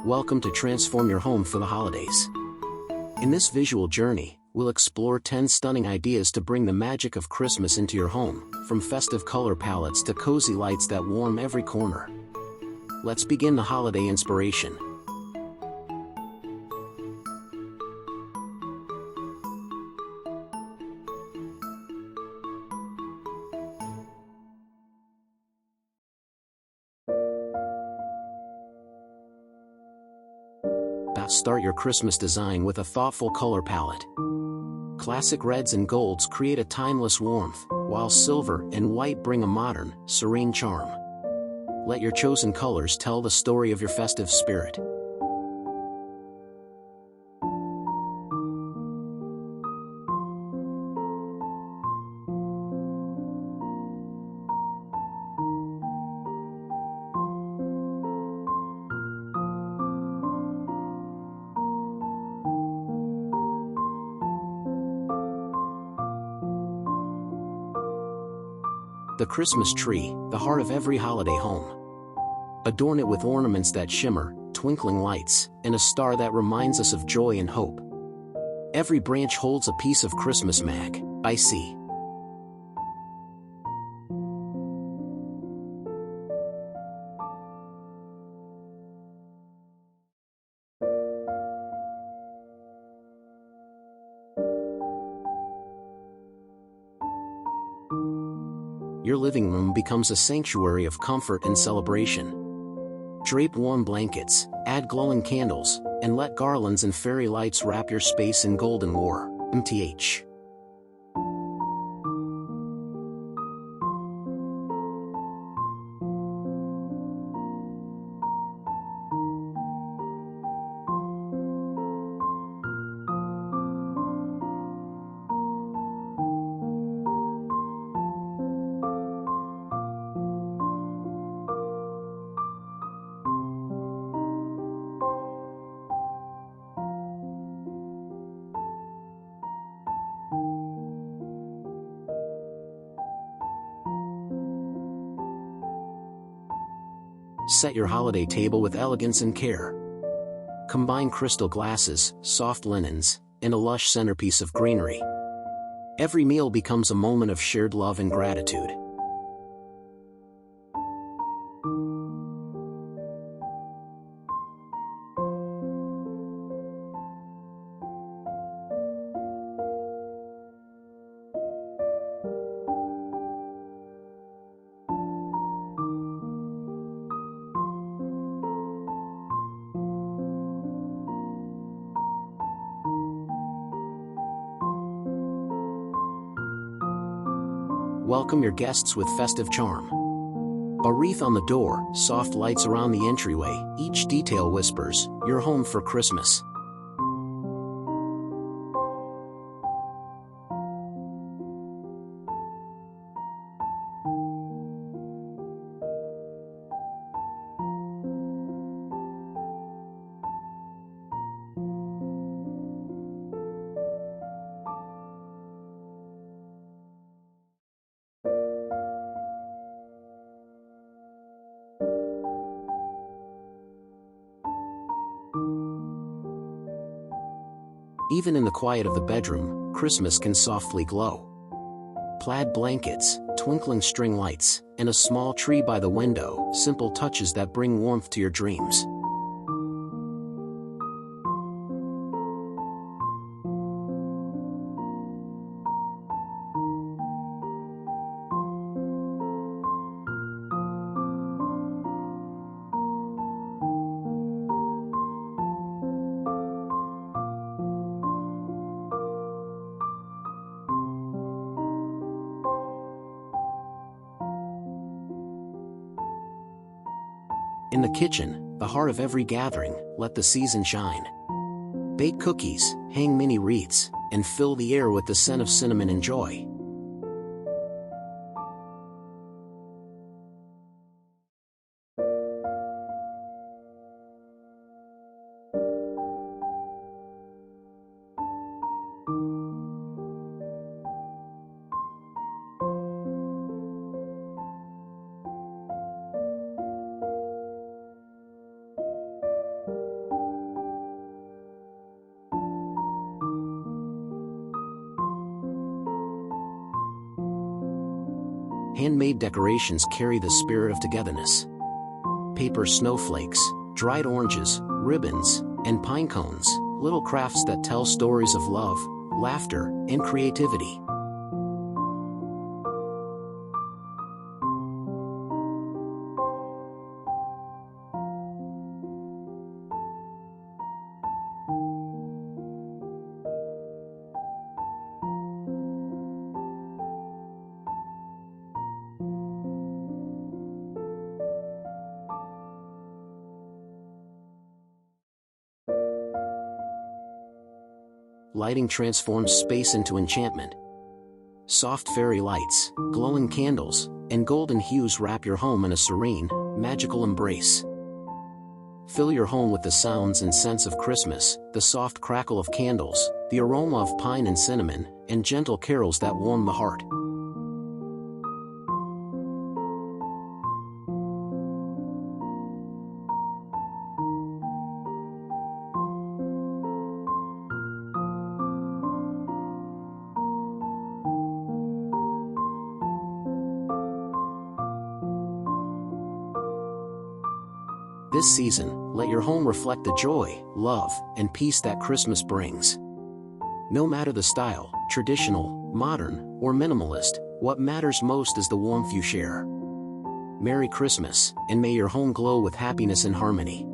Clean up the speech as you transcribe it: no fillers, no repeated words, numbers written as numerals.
Welcome to Transform Your Home for the Holidays. In this visual journey, we'll explore 10 stunning ideas to bring the magic of Christmas into your home, from festive color palettes to cozy lights that warm every corner. Let's begin the holiday inspiration. Start your Christmas design with a thoughtful color palette. Classic reds and golds create a timeless warmth, while silver and white bring a modern, serene charm. Let your chosen colors tell the story of your festive spirit. The Christmas tree, the heart of every holiday home. Adorn it with ornaments that shimmer, twinkling lights, and a star that reminds us of joy and hope. Every branch holds a piece of Christmas magic. I see. Your living room becomes a sanctuary of comfort and celebration. Drape warm blankets, add glowing candles, and let garlands and fairy lights wrap your space in golden lore. MTH. Set your holiday table with elegance and care. Combine crystal glasses, soft linens, and a lush centerpiece of greenery. Every meal becomes a moment of shared love and gratitude. Welcome your guests with festive charm. A wreath on the door, soft lights around the entryway, each detail whispers, "You're home for Christmas." Even in the quiet of the bedroom, Christmas can softly glow. Plaid blankets, twinkling string lights, and a small tree by the window, simple touches that bring warmth to your dreams. In the kitchen, the heart of every gathering, let the season shine. Bake cookies, hang mini wreaths, and fill the air with the scent of cinnamon and joy. Handmade decorations carry the spirit of togetherness. Paper snowflakes, dried oranges, ribbons, and pine cones, little crafts that tell stories of love, laughter, and creativity. Lighting transforms space into enchantment. Soft fairy lights, glowing candles, and golden hues wrap your home in a serene, magical embrace. Fill your home with the sounds and scents of Christmas, the soft crackle of candles, the aroma of pine and cinnamon, and gentle carols that warm the heart. This season, let your home reflect the joy, love, and peace that Christmas brings. No matter the style, traditional, modern, or minimalist, what matters most is the warmth you share. Merry Christmas, and may your home glow with happiness and harmony.